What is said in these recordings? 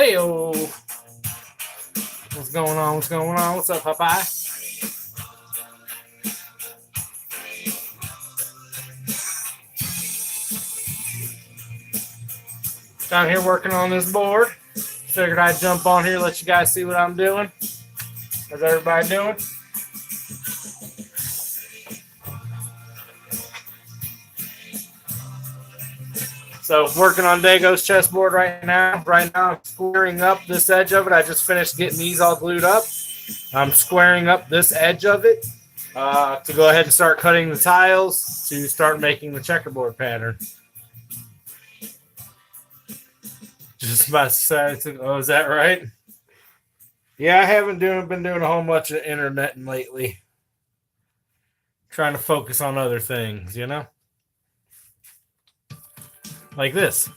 Hey-o! What's going on? What's going on? What's up, Popeye? Down here working on this board. Figured I'd jump on here, let you guys see what I'm doing. How's everybody doing? So working on Dago's chessboard right now. Right now I'm squaring up this edge of it. I just finished getting these all glued up. I'm squaring up this edge of it to go ahead and start cutting the tiles to start making the checkerboard pattern. Just about to say, oh, is that right? Yeah, I haven't been doing a whole bunch of internet lately. Trying to focus on other things, you know? Like this.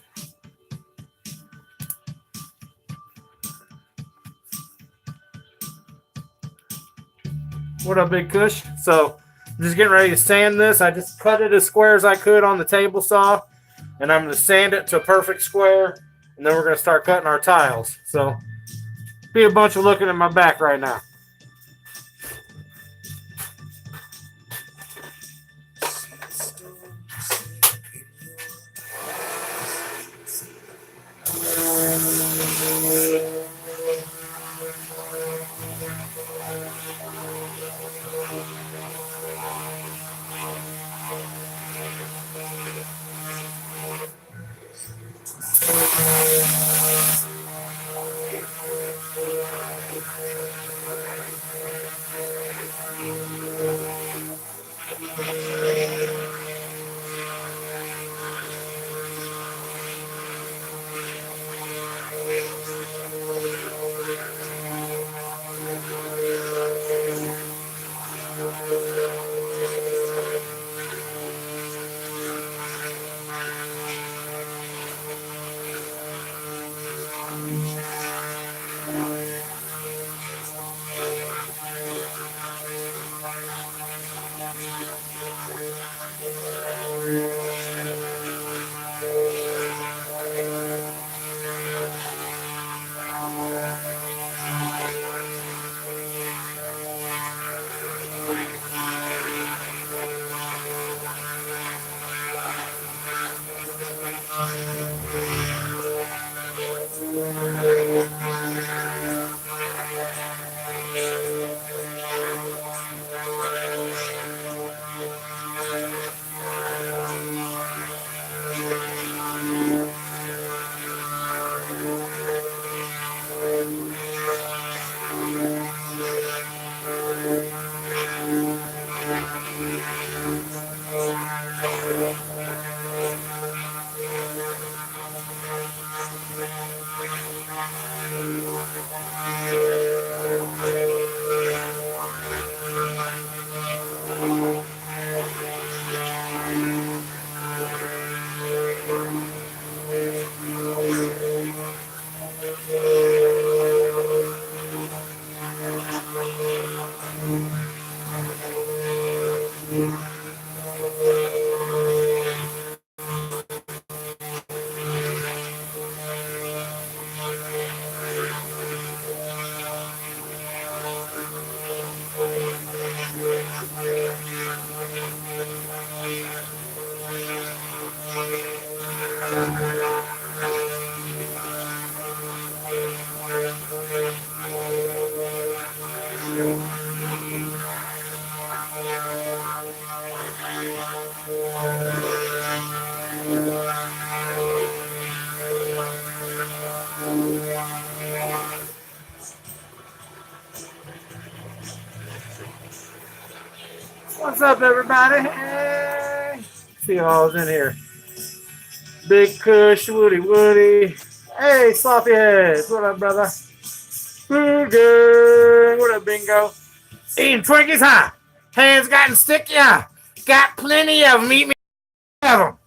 What up, Big Kush? So, I'm just getting ready to sand this. I just cut it as square as I could on the table saw. And I'm going to sand it to a perfect square. And then we're going to start cutting our tiles. So, be a bunch of looking at my back right now. What's up, everybody? Hey. See y'all's in here. Big Kush, Woody. Hey, sloppy heads. What up, brother? Good. What up, Bingo? Eating Twinkies, huh? Hands gotten sticky, huh? Got plenty of them. Eat me of them.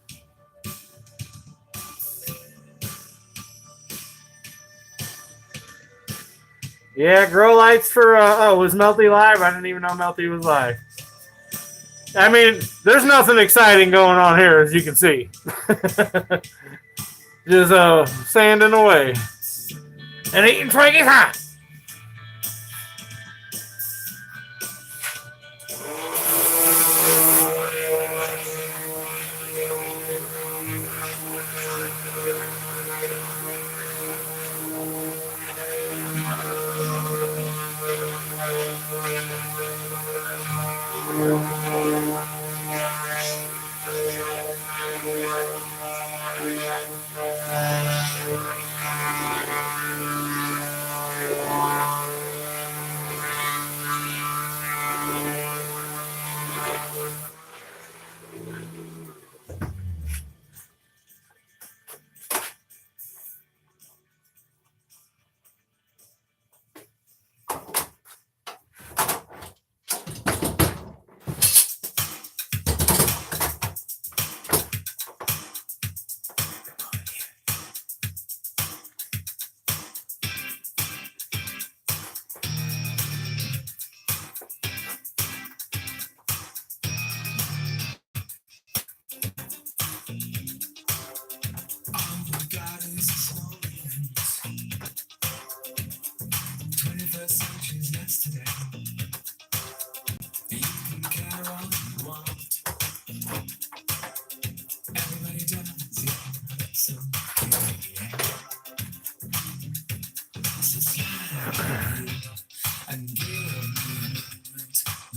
Yeah, grow lights for, was Melty live? I didn't even know Melty was live. I mean, there's nothing exciting going on here, as you can see. Just sanding away. and eating Frankie's hot.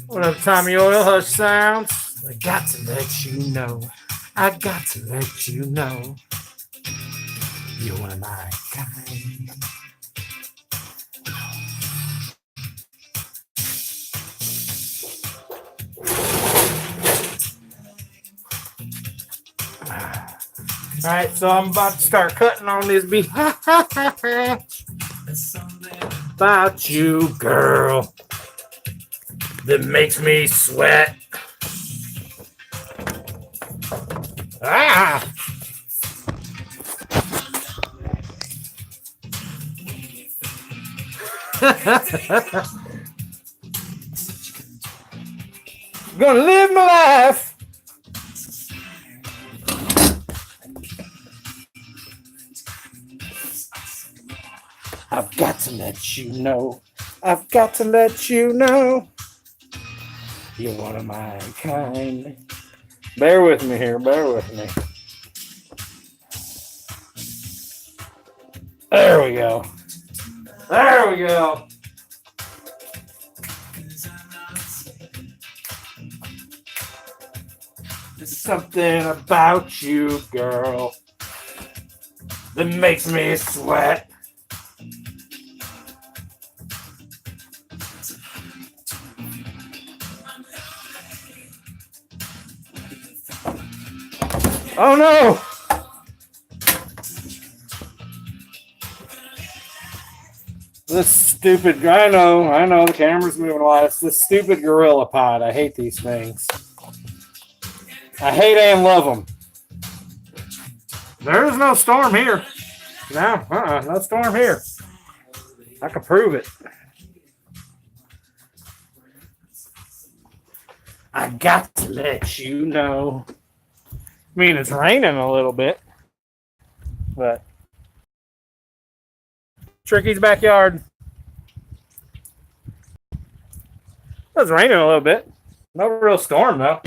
What up, Tommy Oil Hush Sounds? I got to let you know. I got to let you know. You're one of my kind. Alright, so I'm about to start cutting on this beat. About you, girl, that makes me sweat. Ah! Gonna live my life. I've got to let you know. I've got to let you know. You're one of my kind. Bear with me here. Bear with me. There we go. There we go. There's something about you, girl, that makes me sweat. Oh no! This stupid, I know the camera's moving a lot. It's this stupid Gorilla Pod. I hate these things. I hate and love them. There is no storm here. No, no storm here. I can prove it. I got to let you know. I mean, it's raining a little bit, but Tricky's backyard. It was raining a little bit. No real storm, though.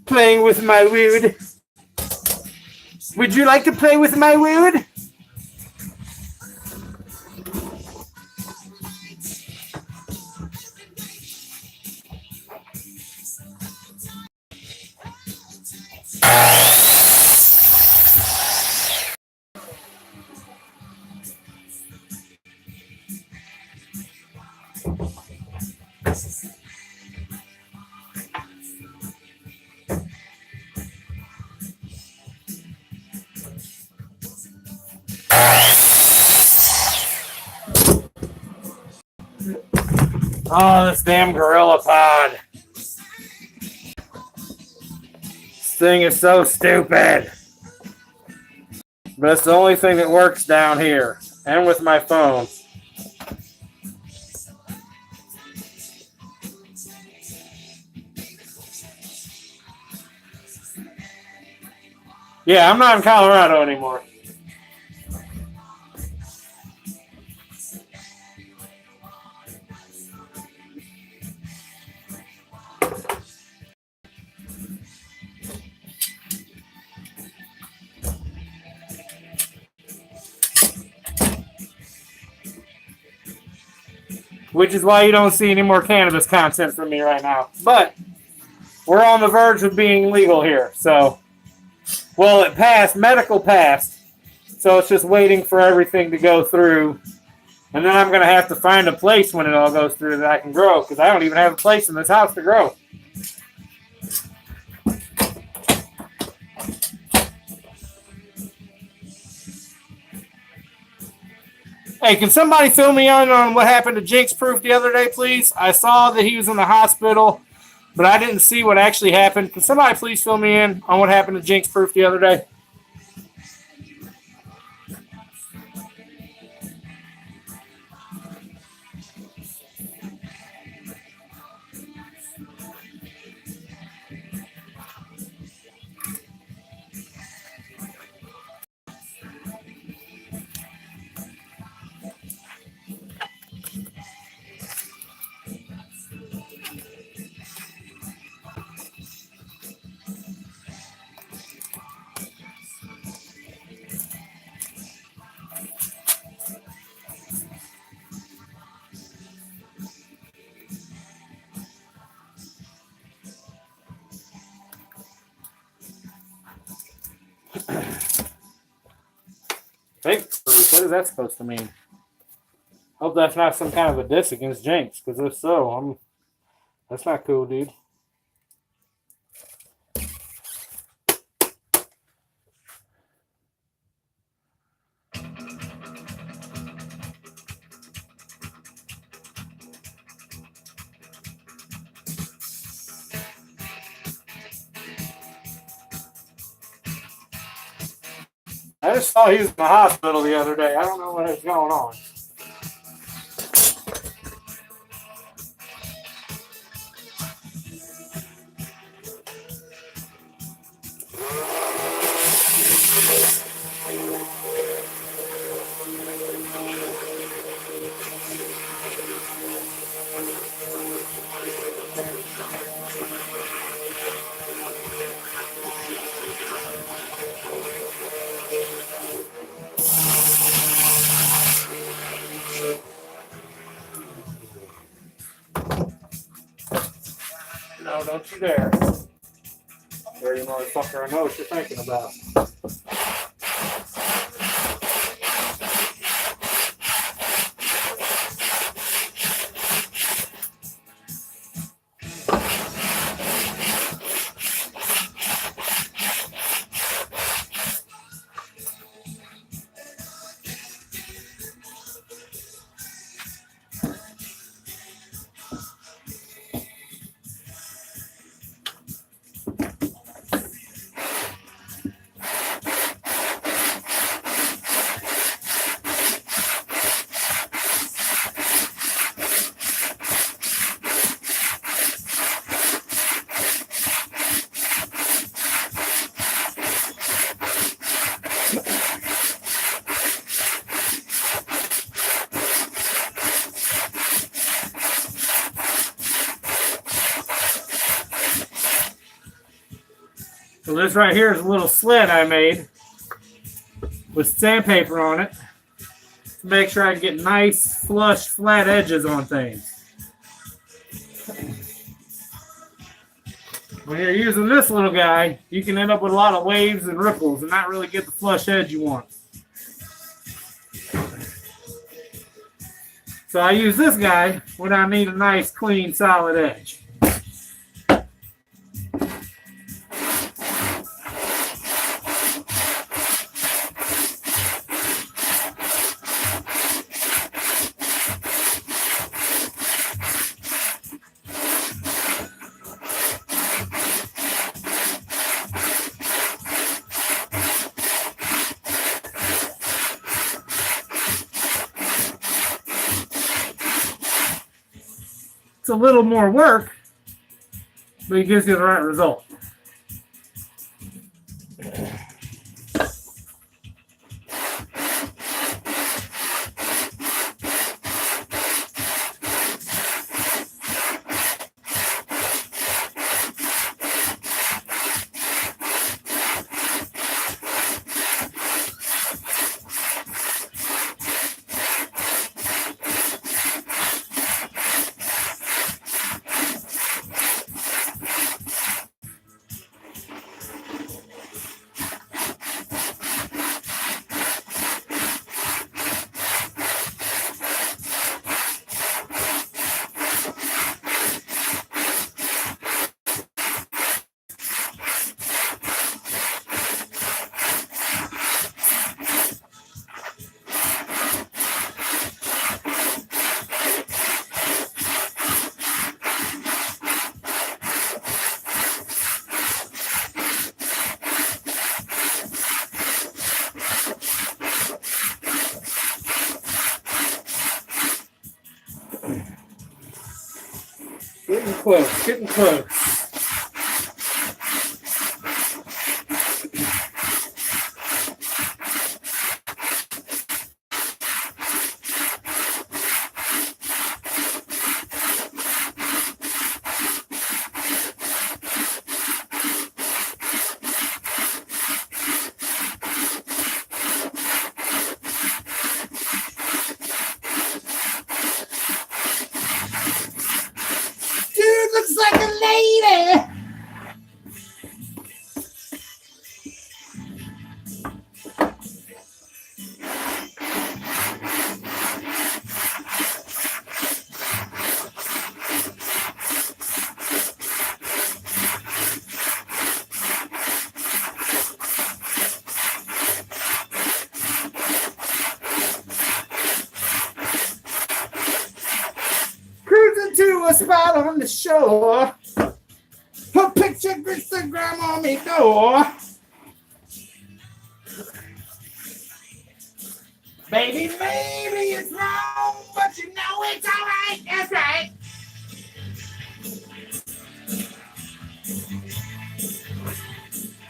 Playing with my Wewd. Would you like to play with my Wewd? Oh, this damn Gorilla Pod. This thing is so stupid. But it's the only thing that works down here. and with my phone. Yeah, I'm not in Colorado anymore. Which is why you don't see any more cannabis content from me right now. But we're on the verge of being legal here. So, well, it passed, medical passed. So it's just waiting for everything to go through. And then I'm going to have to find a place when it all goes through that I can grow. Because I don't even have a place in this house to grow. Hey, can somebody fill me in on what happened to Jinx Proof the other day, please? I saw that he was in the hospital, but I didn't see what actually happened. Can somebody please fill me in on what happened to Jinx Proof the other day? Fake proof? What is that supposed to mean? Hope that's not some kind of a diss against Jinx, because if so, that's not cool, dude. I just saw he was in the hospital the other day. I don't know what is going on. No, don't you dare. Dirty motherfucker, I know what you're thinking about. So this right here is a little slit I made with sandpaper on it to make sure I can get nice, flush, flat edges on things. When you're using this little guy, you can end up with a lot of waves and ripples and not really get the flush edge you want. So I use this guy when I need a nice, clean, solid edge. It's a little more work, but it gives you the right result. Getting close, getting close. Dude looks like a lady. Cruising to a spot on the shore. Her picture Instagram on me door. Baby, maybe it's wrong, but you know it's alright. That's right.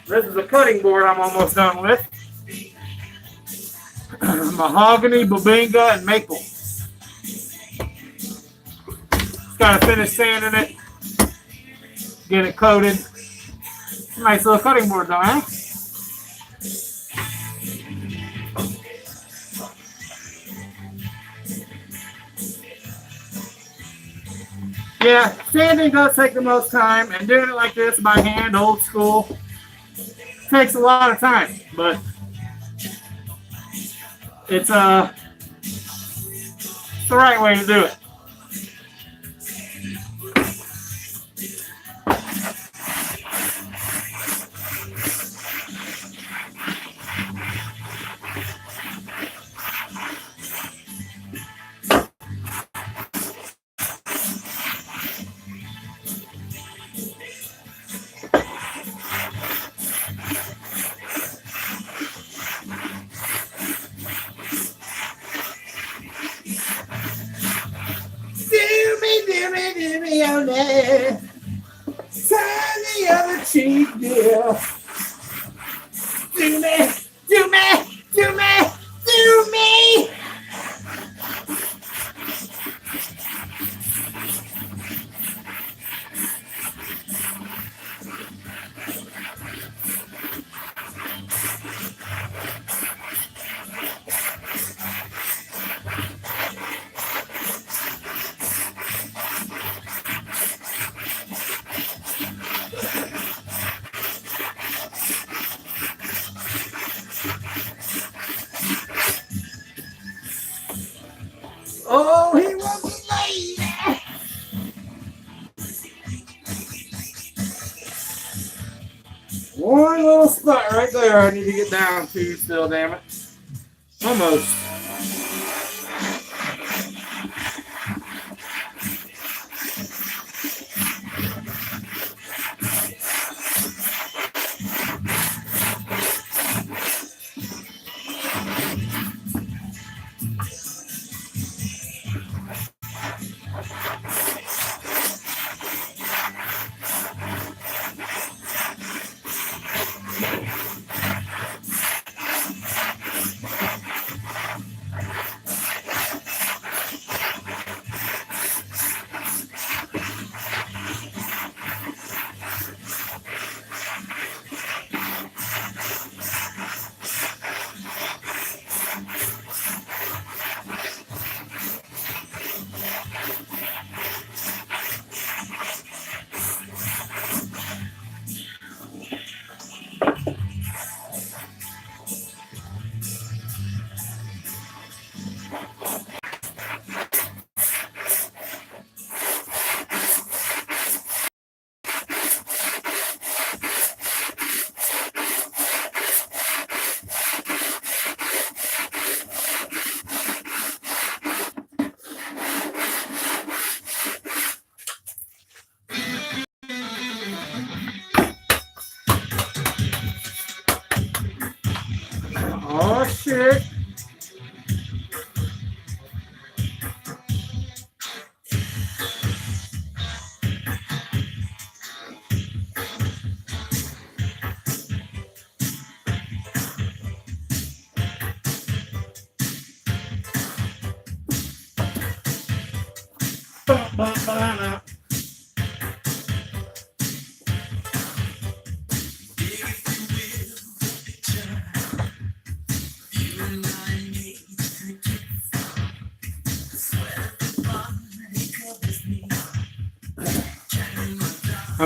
This is a cutting board I'm almost done with. Mahogany, Bubinga, and maple. Gotta finish sanding it, get it coated. Nice little cutting board though, huh? Yeah, sanding does take the most time, and doing it like this by hand, old school, takes a lot of time, but it's the right way to do it. Do me on that. Turn the other cheek, dear. Do me, do me, do me, do me. Oh, he was a lady. One little spot right there I need to get down to still, damn it. Almost. I'm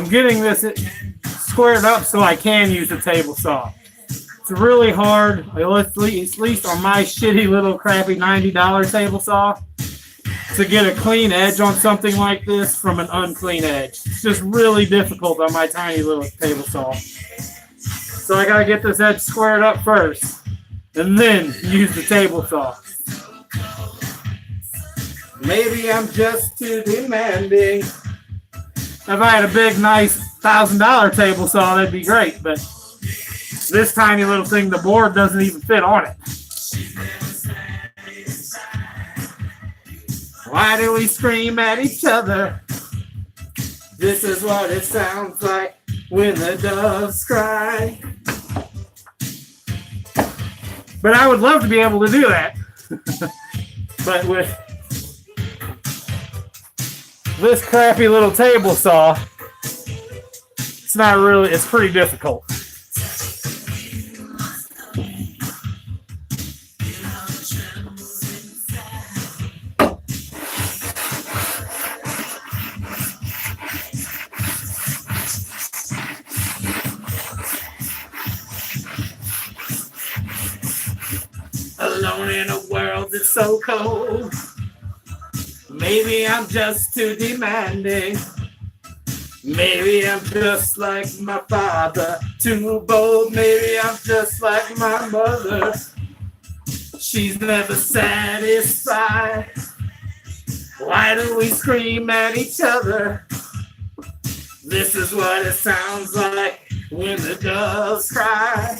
getting this squared up so I can use the table saw. It's really hard, at least on my shitty little crappy $90 table saw, to get a clean edge on something like this from an unclean edge. It's just really difficult on my tiny little table saw. So I gotta get this edge squared up first, and then use the table saw. Maybe I'm just too demanding. If I had a big, nice $1,000 table saw, that'd be great, but this tiny little thing, the board doesn't even fit on it. Why do we scream at each other? This is what it sounds like when the doves cry. But I would love to be able to do that. But with this crappy little table saw, it's not really, it's pretty difficult. Alone in a world that's so cold. Maybe I'm just too demanding. Maybe I'm just like my father, too bold. Maybe I'm just like my mother. She's never satisfied. Why do we scream at each other? This is what it sounds like when the doves cry.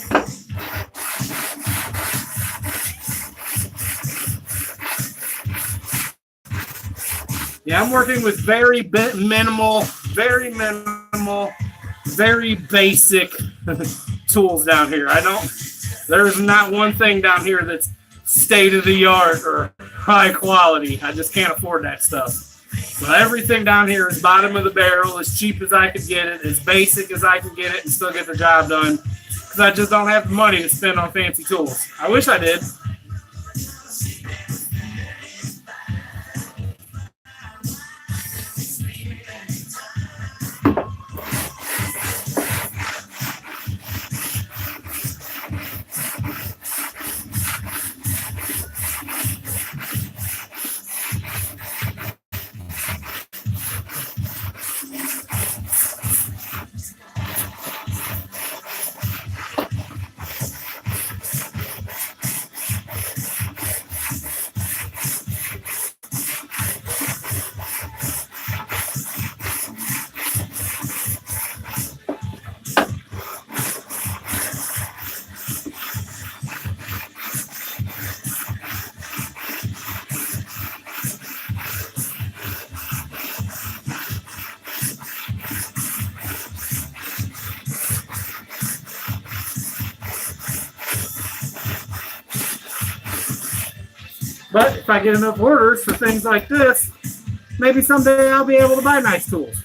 Yeah, I'm working with very minimal, very basic tools down here. There's not one thing down here that's state of the art or high quality. I just can't afford that stuff. So everything down here is bottom of the barrel, as cheap as I could get it, as basic as I can get it, and still get the job done. Because I just don't have the money to spend on fancy tools. I wish I did. But if I get enough orders for things like this, maybe someday I'll be able to buy nice tools.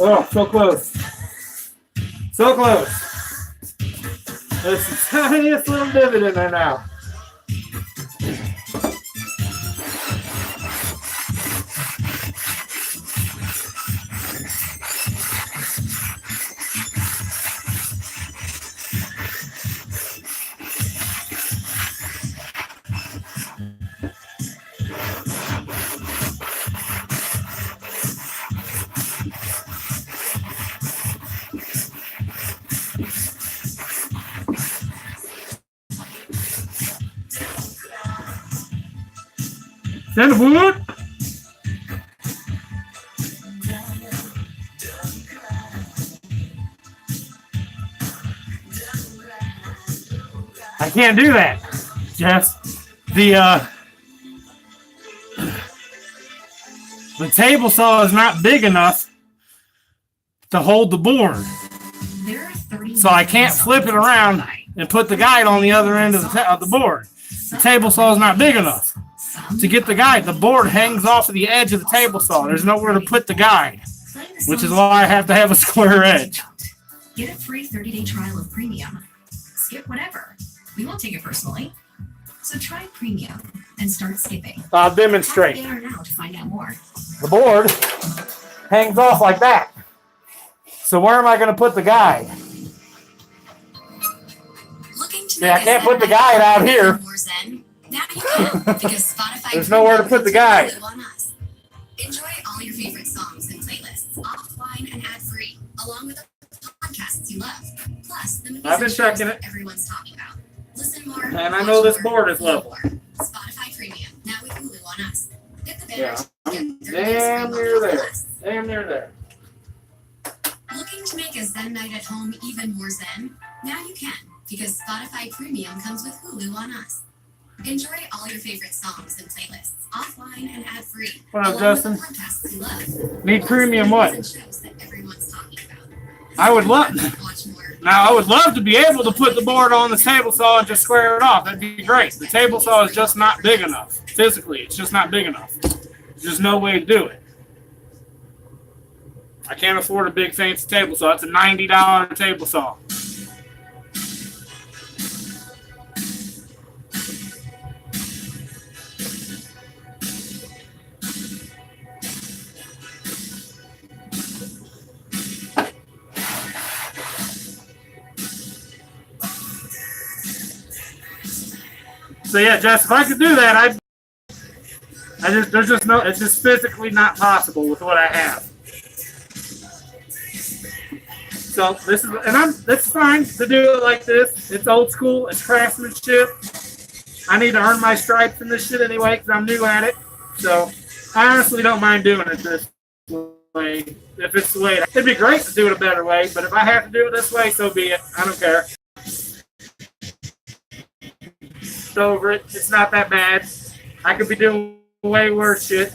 Oh, so close. So close. There's the tiniest little divot in there now. Send the wood. I can't do that, Jess. The table saw is not big enough to hold the board. So I can't flip it around and put the guide on the other end of the board. The table saw is not big enough to get the guide. The board hangs off of the edge of the table saw. There's nowhere to put the guide, which is why I have to have a square edge. Get a free 30-day trial of Premium. Skip whatever. We won't take it personally. So try Premium and start skipping. I'll demonstrate. There now to find out more. The board hangs off like that. So where am I going to put the guide? See, I can't put the guide out here. There's nowhere to put the guide. Enjoy all your favorite songs and playlists offline and ad-free, along with the podcasts you love. Plus, the movies I've been checking it. Everyone's talking about. Listen more. And I know this board is level. Spotify Premium, now with Hulu on us. Get the Yeah, banner. damn near there. Damn near there. Looking to make a Zen night at home even more Zen? Now you can, because Spotify Premium comes with Hulu on us. Enjoy all your favorite songs and playlists, offline and ad-free. What up, Justin? Podcasts you love. Need premium what? Shows that everyone's talking about. I would love. Watch more. Now, I would love to be able to put the board on the table saw and just square it off. That'd be great. The table saw is just not big enough. Physically, it's just not big enough. There's no way to do it. I can't afford a big fancy table saw. It's a $90 table saw. So yeah, Jess, if I could do that, there's just no, it's just physically not possible with what I have. So this is, and that's fine to do it like this. It's old school, it's craftsmanship. I need to earn my stripes in this shit anyway because I'm new at it. So I honestly don't mind doing it this way. If it's the way, it'd be great to do it a better way, but if I have to do it this way, so be it. I don't care. Over it. It's not that bad. I could be doing way worse shit.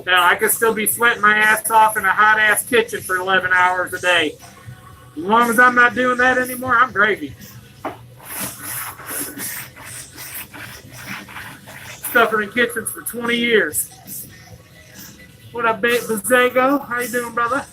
Now, I could still be sweating my ass off in a hot-ass kitchen for 11 hours a day. As long as I'm not doing that anymore, I'm gravy. Stuffing in kitchens for 20 years. What up, Bazago? How you doing, brother?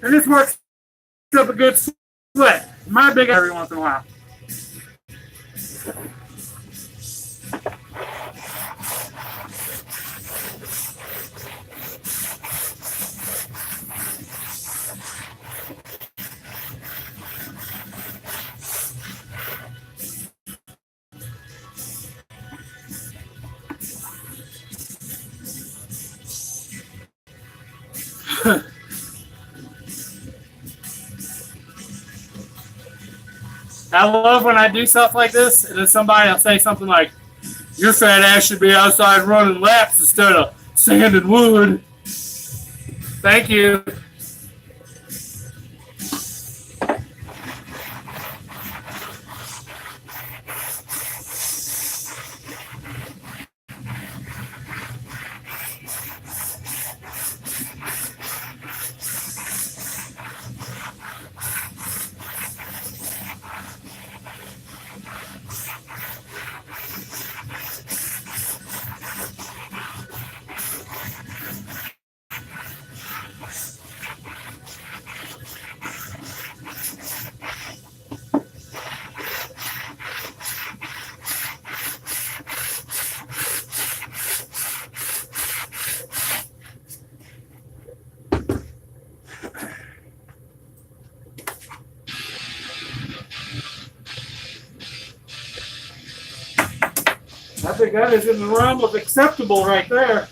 And this works up a good sweat. My big every once in a while. I love when I do stuff like this, and then somebody will say something like, "Your fat ass should be outside running laps instead of sanding wood." Thank you. I think that is in the realm of acceptable right there.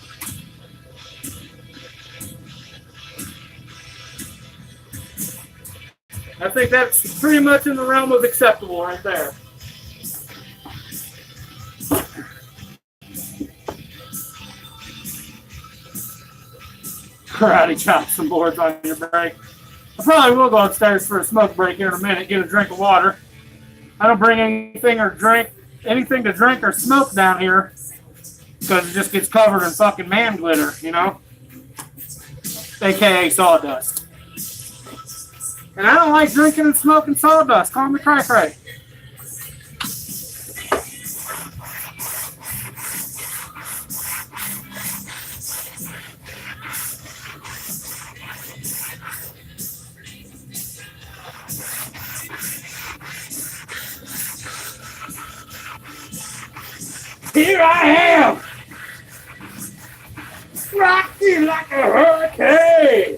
I think that's pretty much in the realm of acceptable right there. Karate chop some boards on your break. I probably will go upstairs for a smoke break here in a minute, get a drink of water. I don't bring anything to drink or smoke down here because it just gets covered in fucking man glitter, you know? AKA sawdust. And I don't like drinking and smoking sawdust. Call me cray-cray. Here I am, rocking like a hurricane.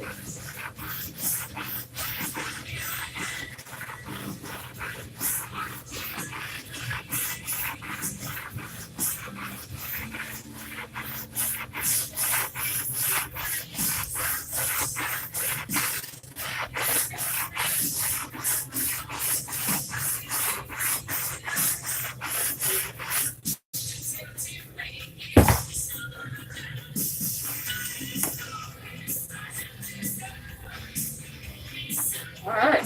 All right.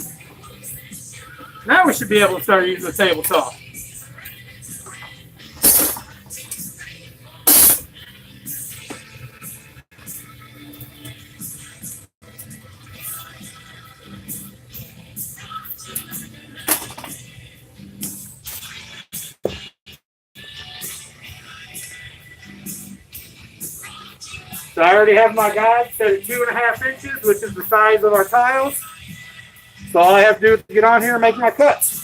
Now we should be able to start using the table saw. So I already have my guide set at 2.5 inches, which is the size of our tiles. So all I have to do is get on here and make my cuts.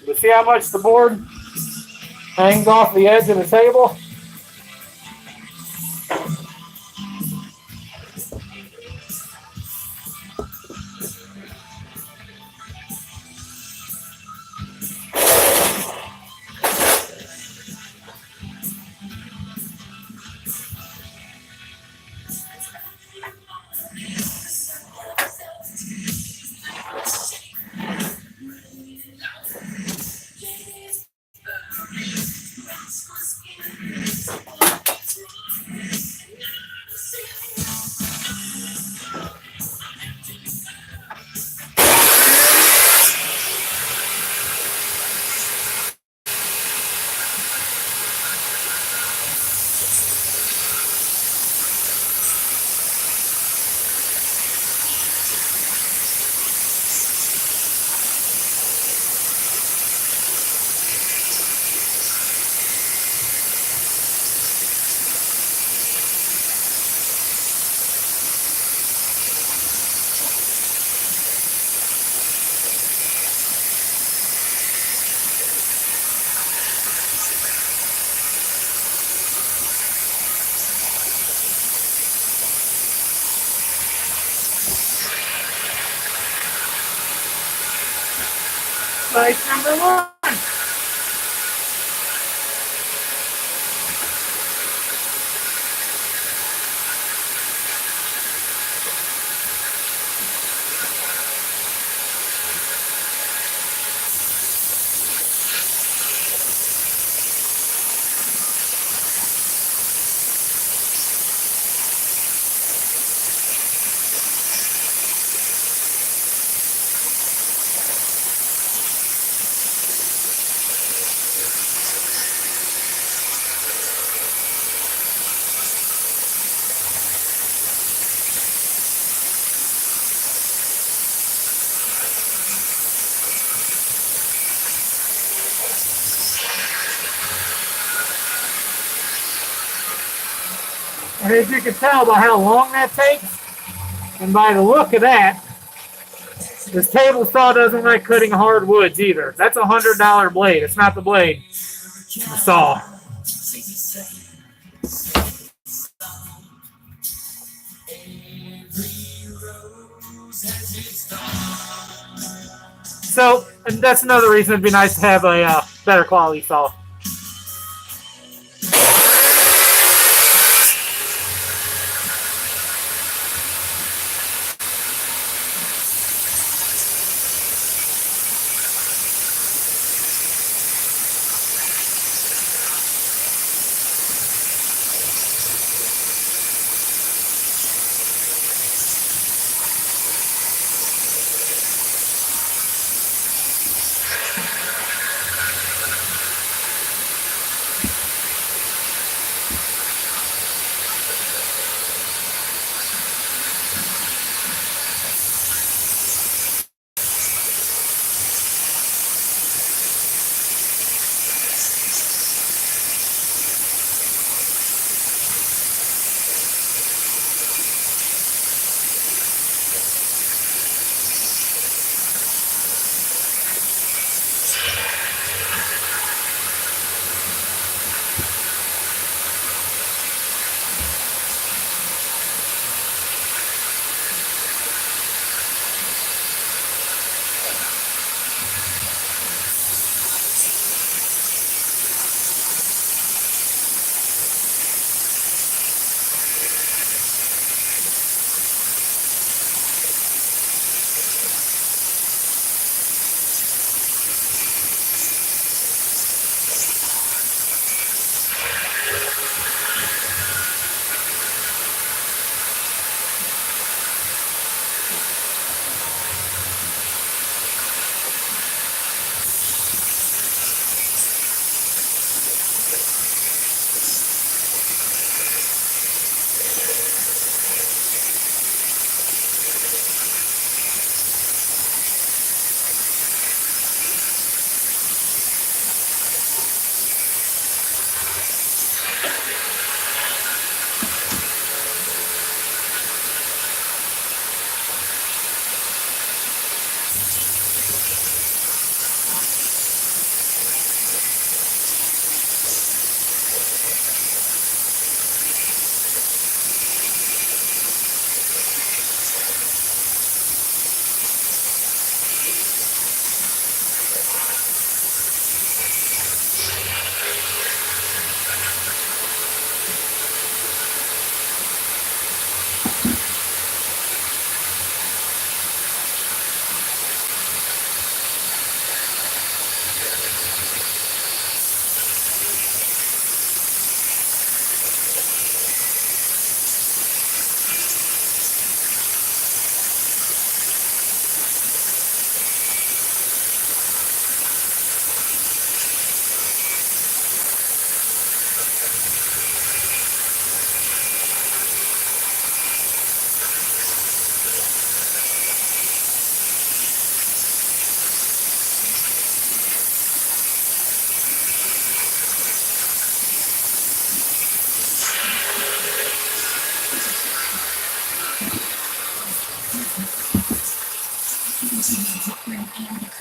You see how much the board hangs off the edge of the table? Device number 1. And as you can tell by how long that takes, and by the look of that, this table saw doesn't like cutting hardwoods either. That's a $100 blade. It's not the blade, it's the saw. So, and that's another reason it'd be nice to have a better quality saw.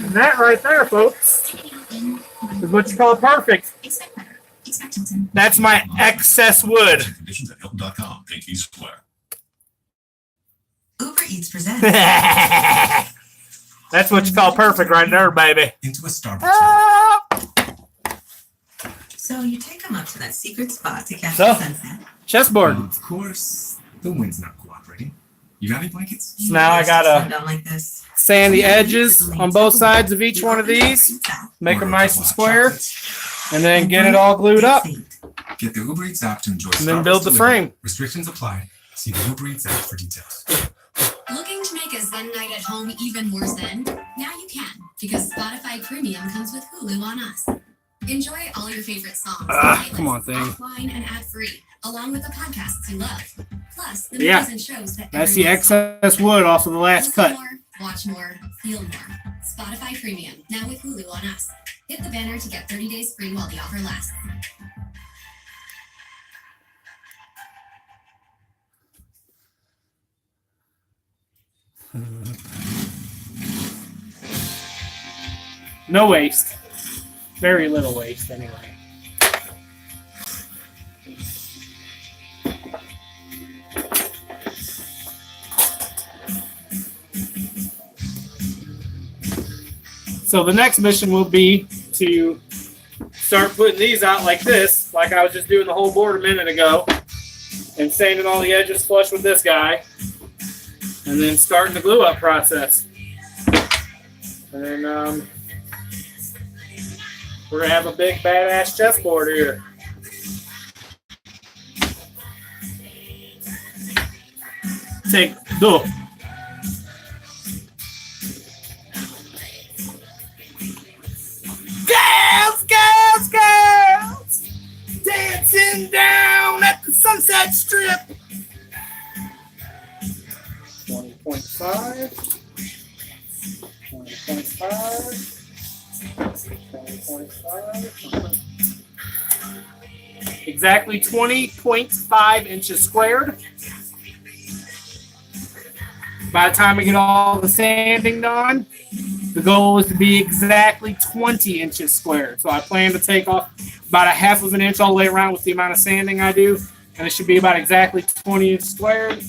And that right there, folks, is what you call perfect. That's my excess wood. Conditions at Hilton.com. Thank you, Square. Uber Eats presents That's what you call perfect right there, baby. Into a Starbucks. Ah! So you take them up to that secret spot to catch So? the sunset. Chessboard. Of course, the wind's not cooperating. You got any blankets? So now I gotta Down like this. sand the edges on both sides of each one of these, make them nice and square, and then get it all glued up, Get the Uber Eats app to enjoy and then Starbucks build the delivery. frame. Restrictions apply. See the Uber Eats app for details. Looking to make a Zen night at home even more zen? Now you can, because Spotify Premium comes with Hulu on Us. Enjoy all your favorite songs, and come on, playlists, thing. offline and ad-free, along with the podcasts you love. Plus, the Yeah. movies and shows that That's the everyone excess wood off of the last Listen cut. more, watch more, feel more. Spotify Premium, now with Hulu on Us. Hit the banner to get 30 days free while the offer lasts. No waste. Very little waste, anyway. So the next mission will be to start putting these out like this, like I was just doing the whole board a minute ago, and sanding all the edges flush with this guy, and then starting the glue up process. And then we're gonna have a big badass chessboard here. Take do. Girls, girls, girls, dancing down at the Sunset Strip. 20.5. 20.5. 20.5. Exactly 20.5 inches squared. By the time we get all the sanding done, the goal is to be exactly 20 inches squared. So I plan to take off about a half of an inch all the way around with the amount of sanding I do. And it should be about exactly 20 inches squared,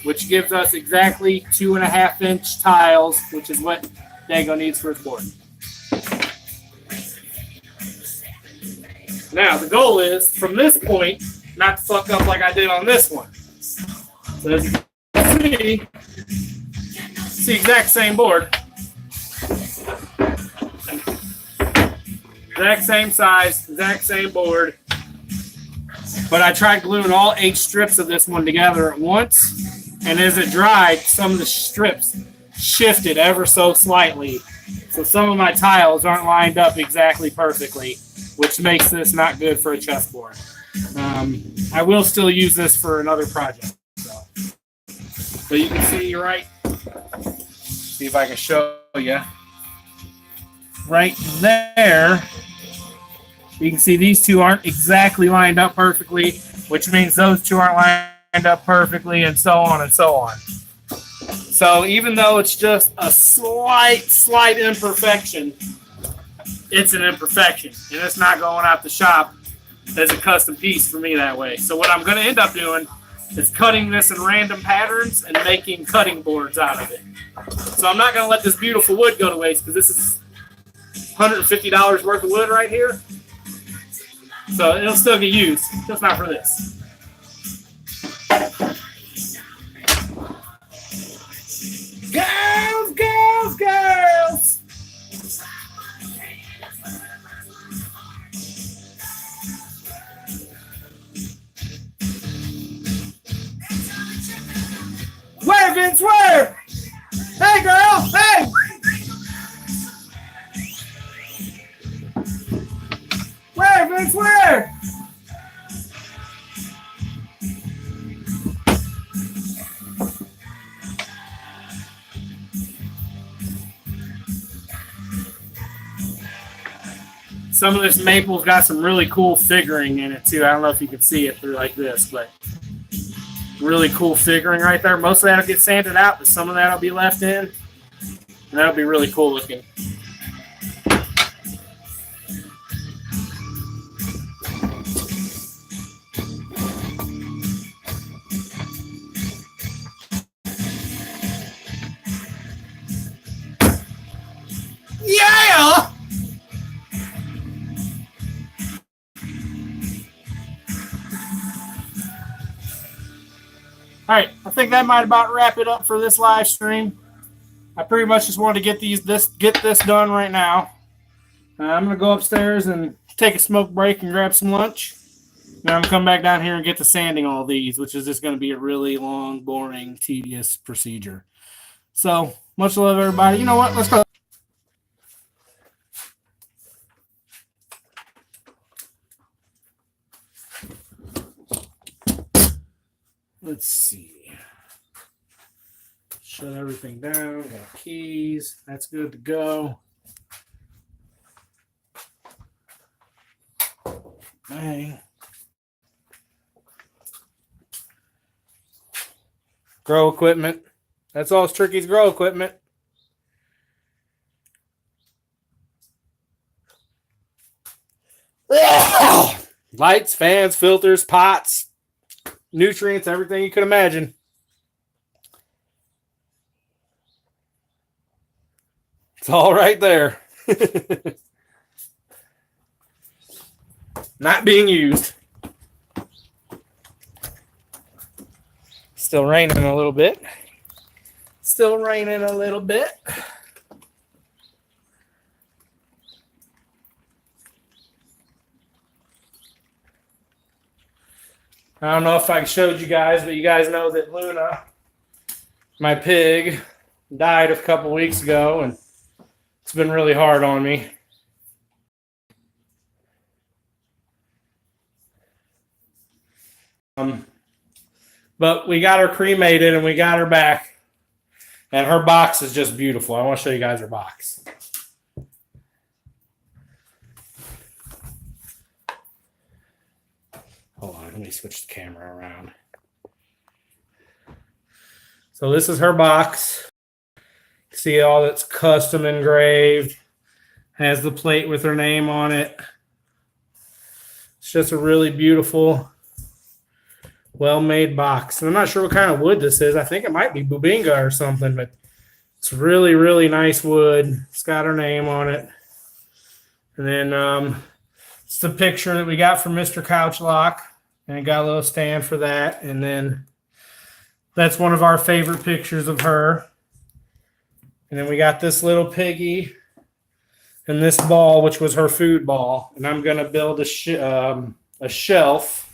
which gives us exactly 2.5 inch tiles, which is what Dago needs for his board. Now, the goal is, from this point, not to fuck up like I did on this one. So as you can see, it's the exact same board. Exact same size, exact same board. But I tried gluing all 8 strips of this one together at once. And as it dried, some of the strips shifted ever so slightly. So some of my tiles aren't lined up exactly perfectly, which makes this not good for a chessboard. I will still use this for another project. So you can see right, see if I can show you. Right there, you can see these two aren't exactly lined up perfectly, which means those two aren't lined up perfectly, and so on and so on. So even though it's just a slight imperfection, it's an imperfection, and it's not going out the shop as a custom piece for me that way. So what I'm going to end up doing is cutting this in random patterns and making cutting boards out of it. So I'm not going to let this beautiful wood go to waste, because this is $150 worth of wood right here. So it'll still get used, just not for this. Girls, girls, girls. Where, Vince, where? Hey, girl, hey! Where, Vince, where? Some of this maple's got some really cool figuring in it too. I don't know if you can see it through like this, but really cool figuring right there. Most of that'll get sanded out, but some of that'll be left in. And that'll be really cool looking. All right, I think that might about wrap it up for this live stream. I pretty much just wanted to get this done right now. I'm gonna go upstairs and take a smoke break and grab some lunch. Then I'm gonna come back down here and get to sanding all these, which is just gonna be a really long, boring, tedious procedure. So much love, everybody. You know what? Let's go. Let's see. Shut everything down. Got keys. That's good to go. Bang. Grow equipment. That's all Tricky's grow equipment. Lights, fans, filters, pots, nutrients, everything you could imagine. It's all right there. Not being used. Still raining a little bit. Still raining a little bit. I don't know if I showed you guys, but you guys know that Luna, my pig, died a couple weeks ago, and it's been really hard on me. But we got her cremated and we got her back. And her box is just beautiful. I want to show you guys her box. Hold on, let me switch the camera around. So this is her box. See all that's custom engraved. Has the plate with her name on it. It's just a really beautiful, well-made box. And I'm not sure what kind of wood this is. I think it might be bubinga or something, but it's really, really nice wood. It's got her name on it. And then it's the picture that we got from Mr. Couchlock. And it got a little stand for that. And then that's one of our favorite pictures of her. And then we got this little piggy and this ball, which was her food ball. And I'm going to build a shelf.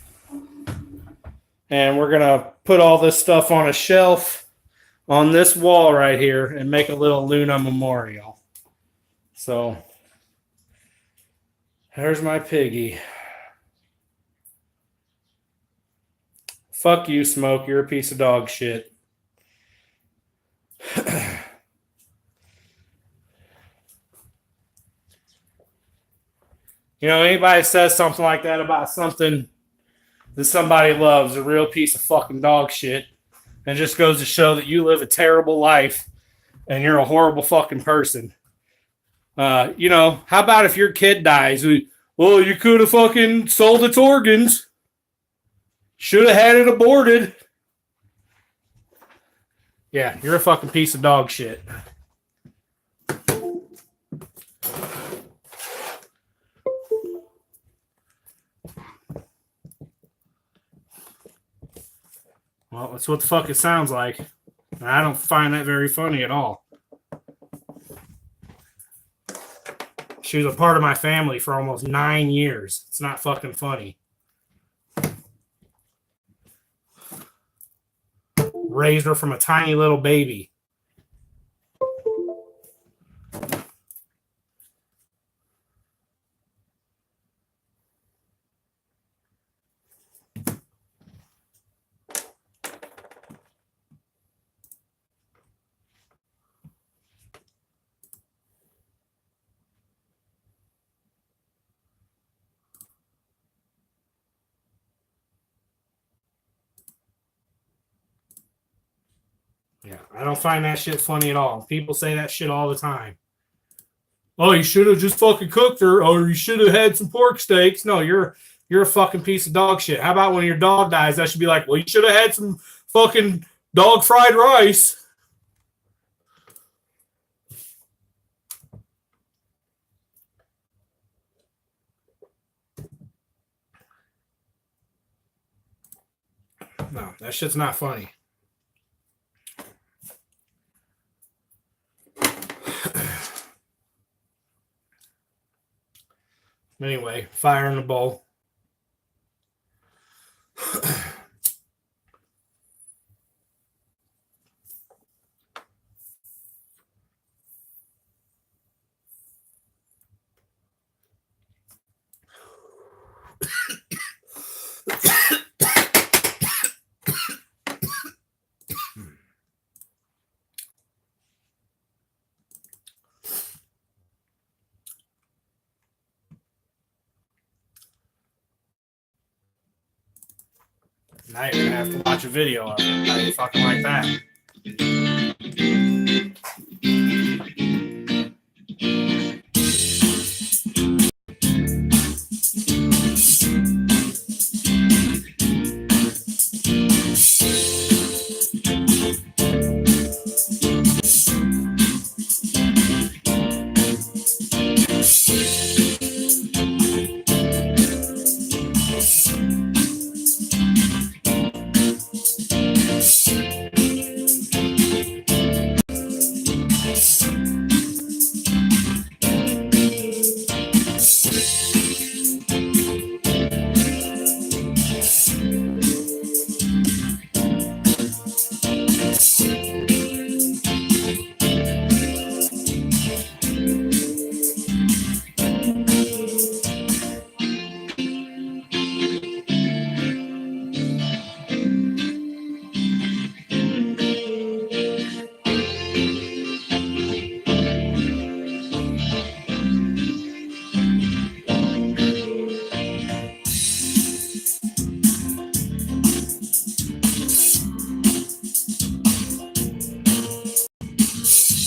And we're going to put all this stuff on a shelf on this wall right here and make a little Luna memorial. So there's my piggy. Fuck you, Smoke. You're a piece of dog shit. You know, anybody says something like that about something that somebody loves, a real piece of fucking dog shit, and just goes to show that you live a terrible life and you're a horrible fucking person. You know, how about if your kid dies? Well, you could have fucking sold its organs. Should have had it aborted. Yeah, you're a fucking piece of dog shit. Well, that's what the fuck it sounds like. I don't find that very funny at all. She was a part of my family for almost 9 years. It's not fucking funny. Raised her from a tiny little baby. Yeah, I don't find that shit funny at all. People say that shit all the time. Oh, you should have just fucking cooked her, or you should have had some pork steaks. No, you're a fucking piece of dog shit. How about when your dog dies, that should be like, well, you should have had some fucking dog fried rice. No, that shit's not funny. Anyway, fire in the bowl. Now you're gonna have to watch a video of it. How you fucking like that?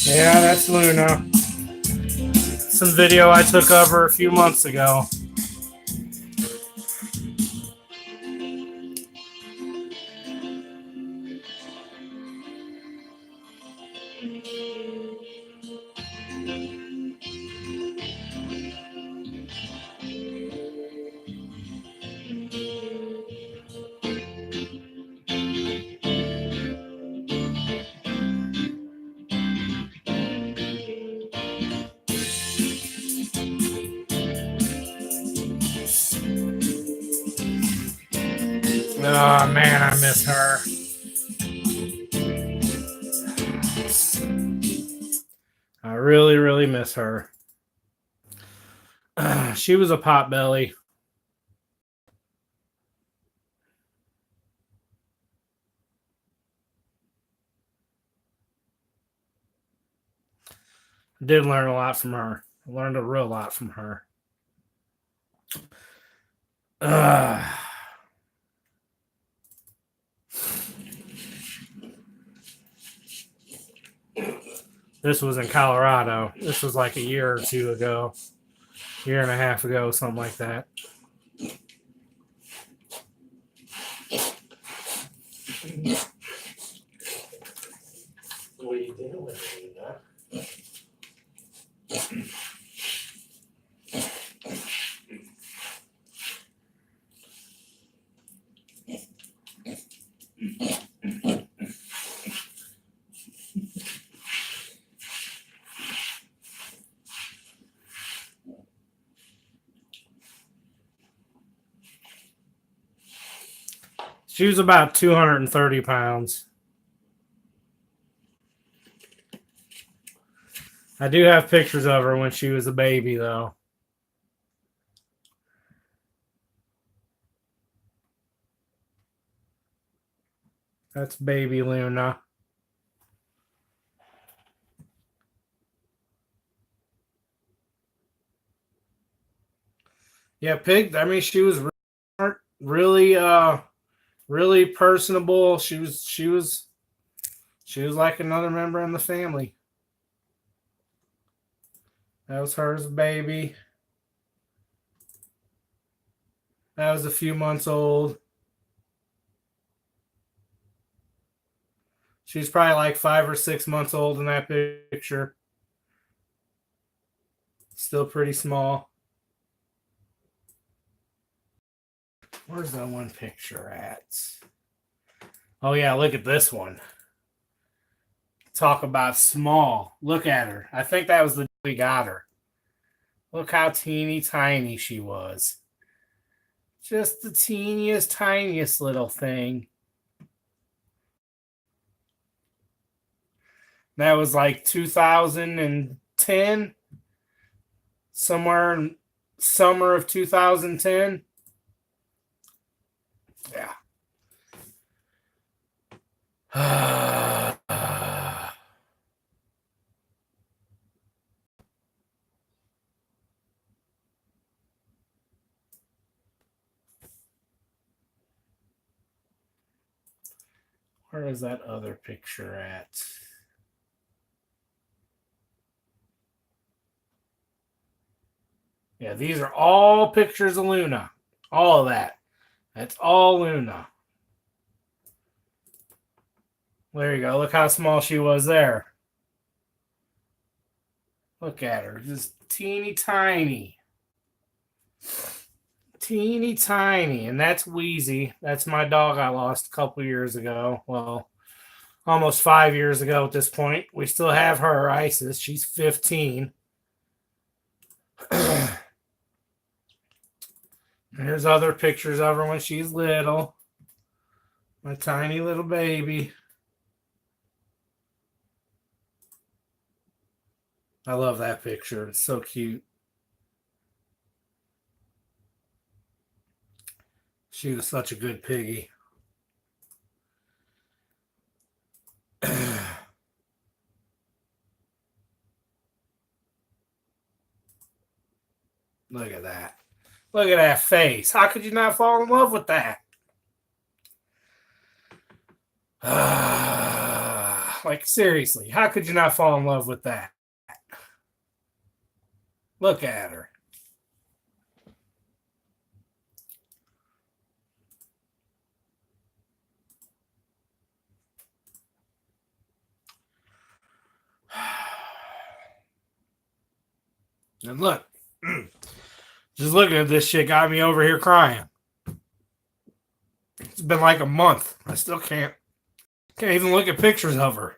Yeah, that's Luna. Some video I took of her a few months ago. Oh man, I miss her. I really, really miss her. She was a potbelly. Did learn a lot from her. I learned a real lot from her. This was in Colorado. This was like a year or two ago. Year and a half ago, something like that. What are you doing, Nina? She was about 230 pounds. I do have pictures of her when she was a baby, though. That's baby Luna. Yeah, Pig. I mean, she was really, really personable. She was like another member in the family. That was her as a baby. That was a few months old. She's probably like 5 or 6 months old in that picture. Still pretty small. Where's that one picture at? Oh, yeah, look at this one. Talk about small. Look at her. I think that was the day we got her. Look how teeny tiny she was. Just the teeniest, tiniest little thing. That was like 2010, somewhere in summer of 2010. Yeah. Where is that other picture at? Yeah, these are all pictures of Luna. All of that. That's all Luna. There you go. Look how small she was there. Look at her. Just teeny tiny. Teeny tiny. And that's Wheezy. That's my dog I lost a couple years ago. Well, almost 5 years ago at this point. We still have her, Isis. She's 15. There's other pictures of her when she's little. My tiny little baby. I love that picture. It's so cute. She was such a good piggy. Look at that. Look at that face. How could you not fall in love with that? Like, seriously, how could you not fall in love with that? Look at her. And look, just looking at this shit got me over here crying. It's been like a month. I still can't even look at pictures of her.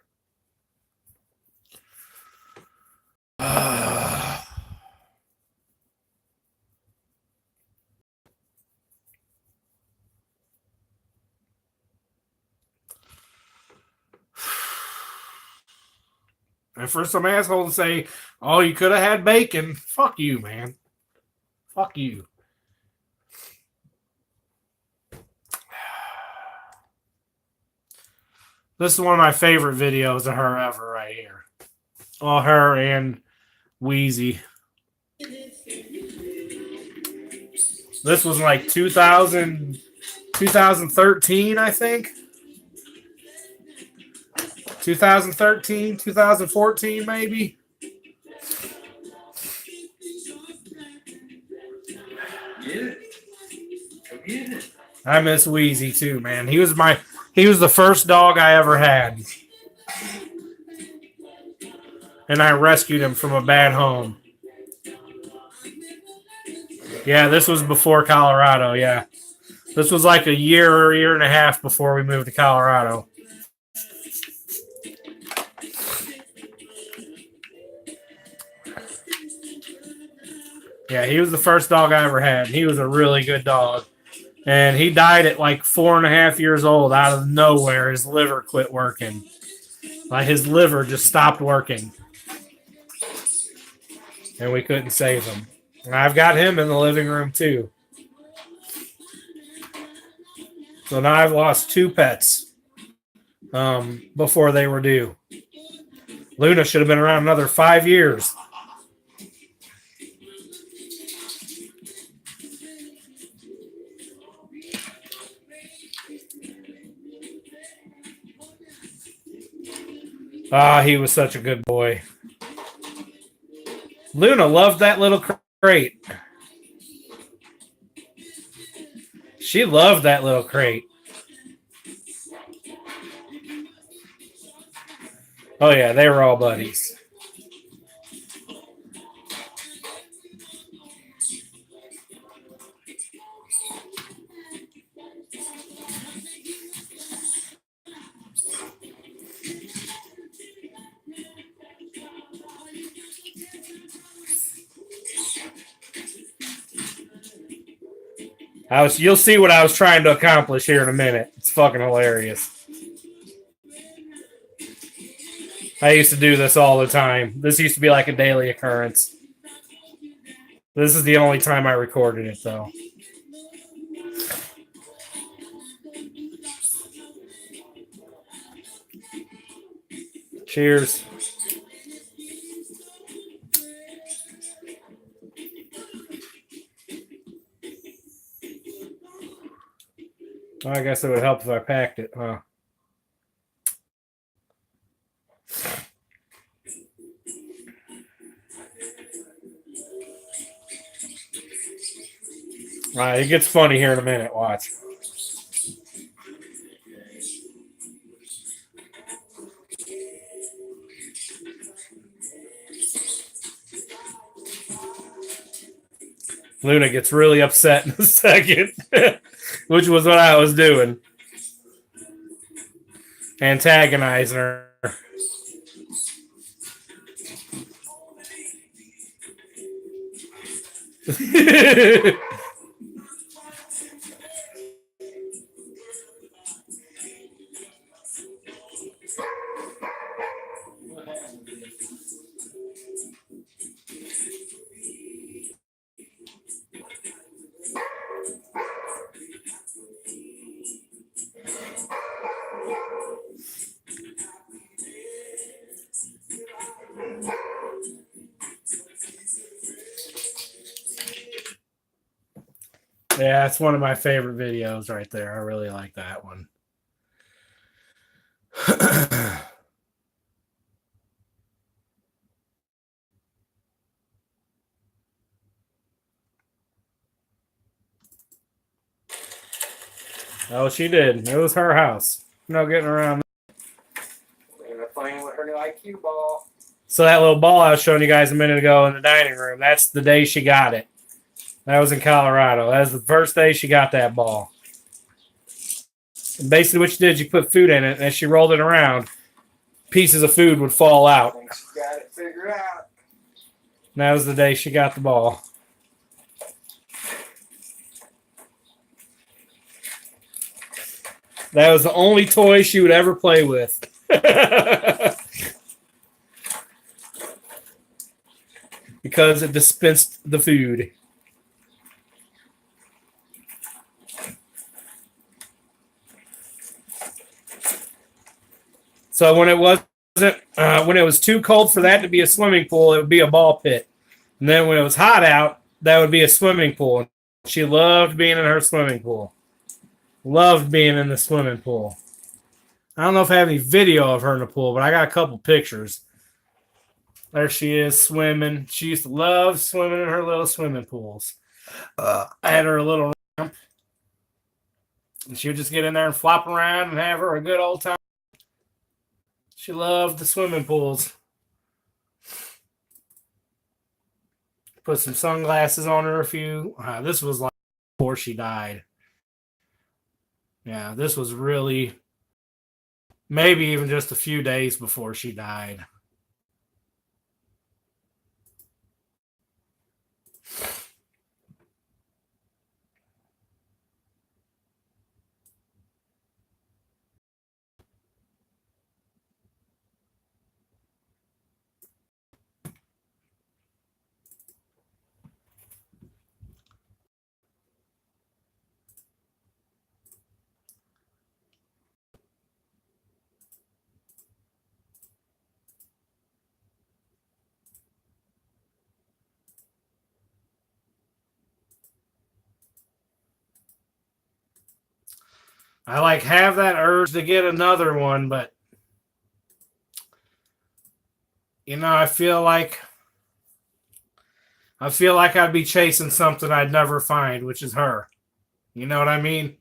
And for some asshole to say, oh, you could have had bacon. Fuck you, man. Fuck you. This is one of my favorite videos of her ever right here. Well, her and Wheezy. This was like 2013, I think. 2013, 2014, maybe. I miss Wheezy too, man. He was the first dog I ever had. And I rescued him from a bad home. Yeah, this was before Colorado, yeah. This was like a year and a half before we moved to Colorado. Yeah, he was the first dog I ever had. He was a really good dog. And he died at like 4.5 years old out of nowhere. His liver quit working. Like his liver just stopped working. And we couldn't save him. And I've got him in the living room too. So now I've lost 2 pets before they were due. Luna should have been around another 5 years. Ah, he was such a good boy. Luna loved that little crate. She loved that little crate. Oh, yeah, they were all buddies. You'll see what I was trying to accomplish here in a minute. It's fucking hilarious. I used to do this all the time. This used to be like a daily occurrence. This is the only time I recorded it, though. Cheers. I guess it would help if I packed it, huh? All right, it gets funny here in a minute. Watch. Luna gets really upset in a second, which was what I was doing. Antagonizing her. Yeah, it's one of my favorite videos right there. I really like that one. Oh, she did. It was her house. No getting around. Playing with her new IQ ball. So that little ball I was showing you guys a minute ago in the dining room, that's the day she got it. That was in Colorado. That was the first day she got that ball. And basically what she did, you put food in it, and as she rolled it around, pieces of food would fall out. I think she got it figured out. And that was the day she got the ball. That was the only toy she would ever play with. Because it dispensed the food. So when it was too cold for that to be a swimming pool, it would be a ball pit. And then when it was hot out, that would be a swimming pool. She loved being in her swimming pool. Loved being in the swimming pool. I don't know if I have any video of her in the pool, but I got a couple pictures. There she is swimming. She used to love swimming in her little swimming pools. I had her a little ramp. And she would just get in there and flop around and have her a good old time. She loved the swimming pools. Put some sunglasses on her a few. This was like before she died. Yeah, this was really maybe even just a few days before she died. I like have that urge to get another one, but you know, I feel like I'd be chasing something I'd never find, which is her. You know what I mean?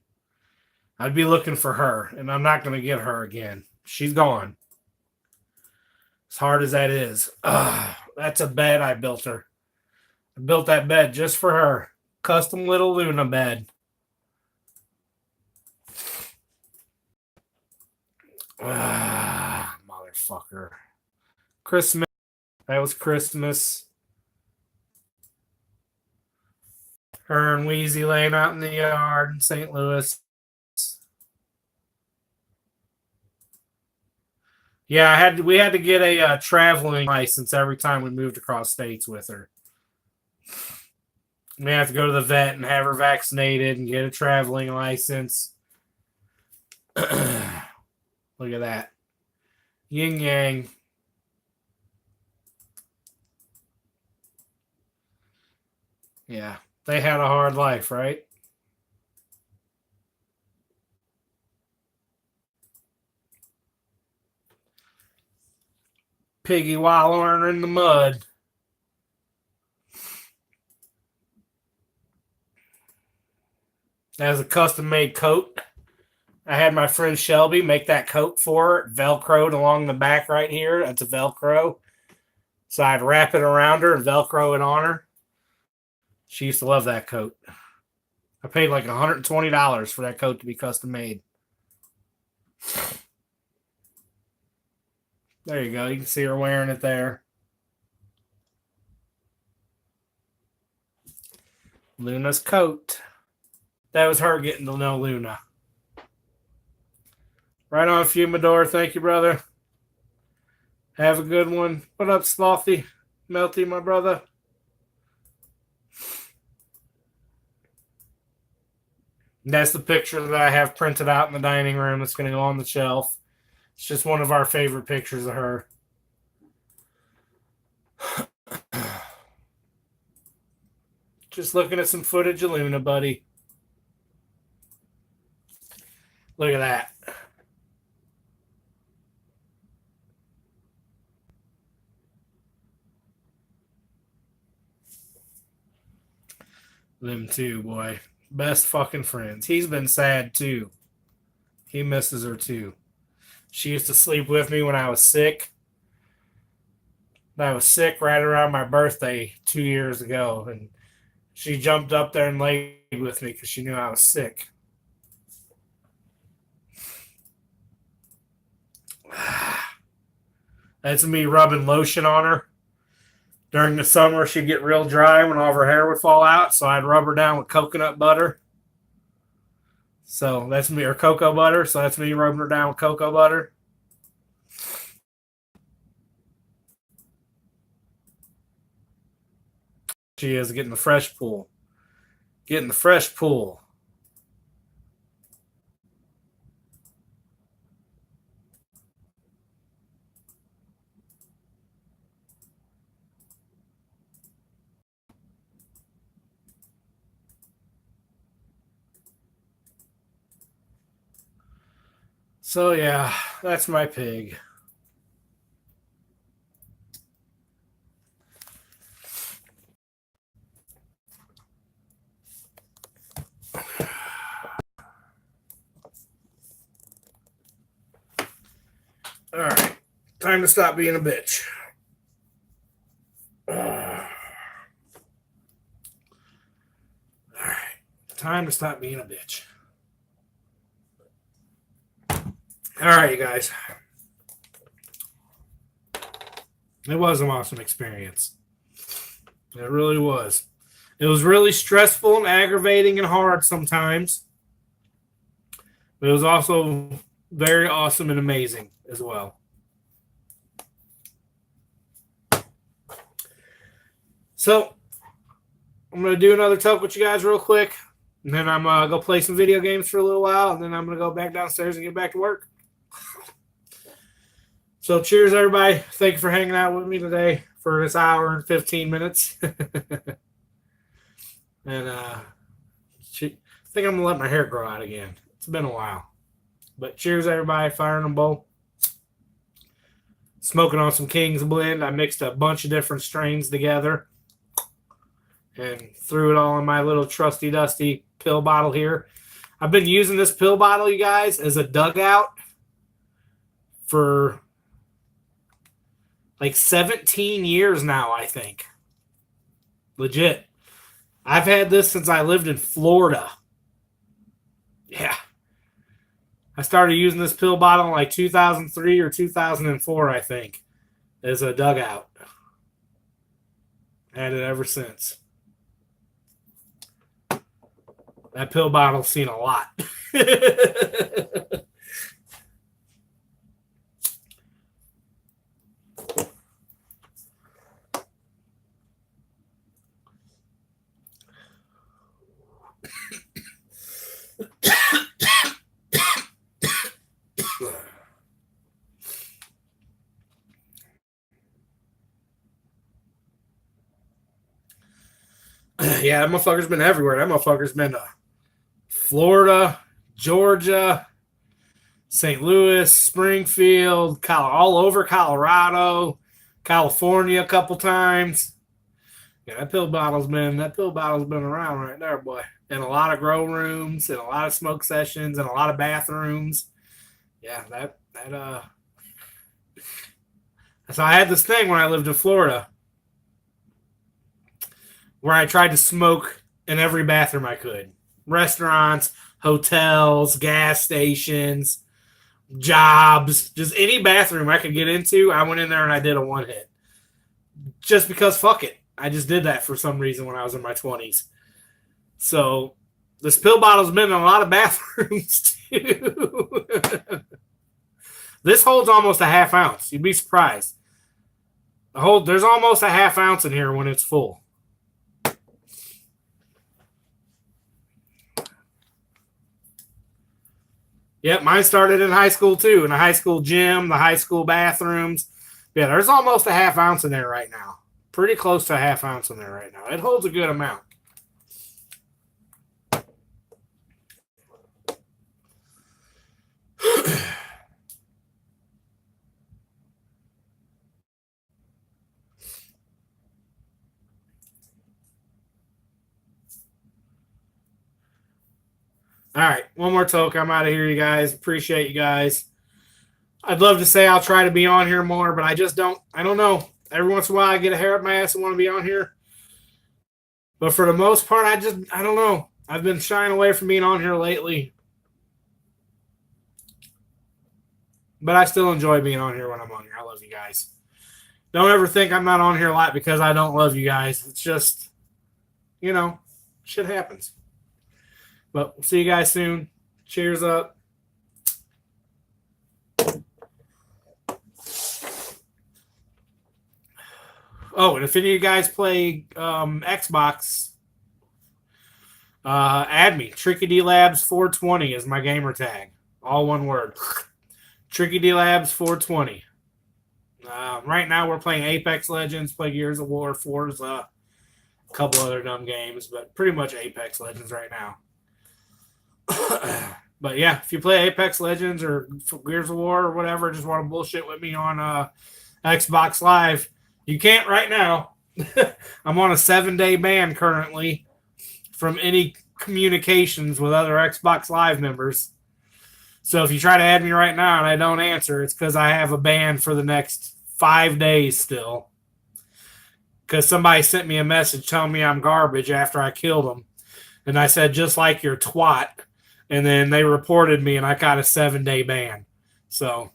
I'd be looking for her, and I'm not going to get her again. She's gone. As hard as that is. That's a bed I built her. I built that bed just for her. Custom little Luna bed. Motherfucker. Christmas. That was Christmas. Her and Wheezy laying out in the yard in St. Louis. Yeah, we had to get a traveling license every time we moved across states with her. We have to go to the vet and have her vaccinated and get a traveling license. Look at that. Yin yang. Yeah, they had a hard life, right? Piggy wallowing in the mud. That was a custom-made coat. I had my friend Shelby make that coat for her, Velcroed along the back right here. That's a Velcro. So I'd wrap it around her and Velcro it on her. She used to love that coat. I paid like $120 for that coat to be custom made. There you go. You can see her wearing it there. Luna's coat. That was her getting to know Luna. Right on, Fumador. Thank you, brother. Have a good one. What up, Slothy? Melty, my brother. And that's the picture that I have printed out in the dining room that's going to go on the shelf. It's just one of our favorite pictures of her. Just looking at some footage of Luna, buddy. Look at that. Them too, boy. Best fucking friends. He's been sad too. He misses her too. She used to sleep with me when I was sick. I was sick right around my birthday 2 years ago, and she jumped up there and laid with me because she knew I was sick. That's me rubbing lotion on her. During the summer, she'd get real dry when all of her hair would fall out, so I'd rub her down with coconut butter. So that's me, or cocoa butter. So that's me rubbing her down with cocoa butter. She is getting the fresh pool. Getting the fresh pool. So yeah, that's my pig. All right, time to stop being a bitch. All right, time to stop being a bitch. All right, you guys. It was an awesome experience. It really was. It was really stressful and aggravating and hard sometimes. But it was also very awesome and amazing as well. So, I'm going to do another talk with you guys real quick. And then I'm going to go play some video games for a little while. And then I'm going to go back downstairs and get back to work. So cheers, everybody. Thank you for hanging out with me today for this hour and 15 minutes. And I think I'm going to let my hair grow out again. It's been a while. But cheers, everybody. Fire in the bowl. Smoking on some King's Blend. I mixed a bunch of different strains together and threw it all in my little trusty dusty pill bottle here. I've been using this pill bottle, you guys, as a dugout for like 17 years now, I think. Legit. I've had this since I lived in Florida. Yeah. I started using this pill bottle in like 2003 or 2004, I think, as a dugout. Had it ever since. That pill bottle's seen a lot. Yeah, that motherfucker's been everywhere. That motherfucker's been to Florida, Georgia, St. Louis, Springfield, all over Colorado, California a couple times. Yeah, that pill bottle's been around right there, boy. In a lot of grow rooms, in a lot of smoke sessions, in a lot of bathrooms. Yeah, so I had this thing when I lived in Florida where I tried to smoke in every bathroom I could. Restaurants, hotels, gas stations, jobs, just any bathroom I could get into, I went in there and I did a one hit. Just because fuck it. I just did that for some reason when I was in my 20s. So this pill bottle's been in a lot of bathrooms too. This holds almost a half ounce. You'd be surprised. There's almost a half ounce in here when it's full. Yep, mine started in high school too, in a high school gym, the high school bathrooms. Yeah, there's almost a half ounce in there right now. Pretty close to a half ounce in there right now. It holds a good amount. All right, one more toke. I'm out of here, you guys. Appreciate you guys. I'd love to say I'll try to be on here more, but I just don't. I don't know. Every once in a while, I get a hair up my ass and want to be on here. But for the most part, I don't know. I've been shying away from being on here lately. But I still enjoy being on here when I'm on here. I love you guys. Don't ever think I'm not on here a lot because I don't love you guys. It's just, shit happens. But we'll see you guys soon. Cheers up. Oh, and if any of you guys play Xbox, add me. Tricky D Labs 420 is my gamer tag. All one word. Tricky D Labs 420. Right now we're playing Apex Legends, play Gears of War, Forza, a couple other dumb games, but pretty much Apex Legends right now. But yeah, if you play Apex Legends or Gears of War or whatever, just want to bullshit with me on Xbox Live, you can't right now. I'm on a 7-day ban currently from any communications with other Xbox Live members. So if you try to add me right now and I don't answer, it's because I have a ban for the next 5 days still. Because somebody sent me a message telling me I'm garbage after I killed them. And I said, just like your twat. And then they reported me and I got a 7-day ban. So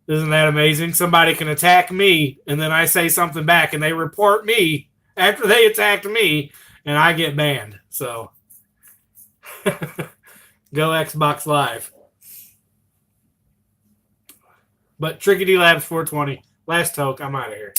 isn't that amazing? Somebody can attack me and then I say something back and they report me after they attacked me and I get banned. So go Xbox Live. But Tricky D Labs 420. Last toke. I'm out of here.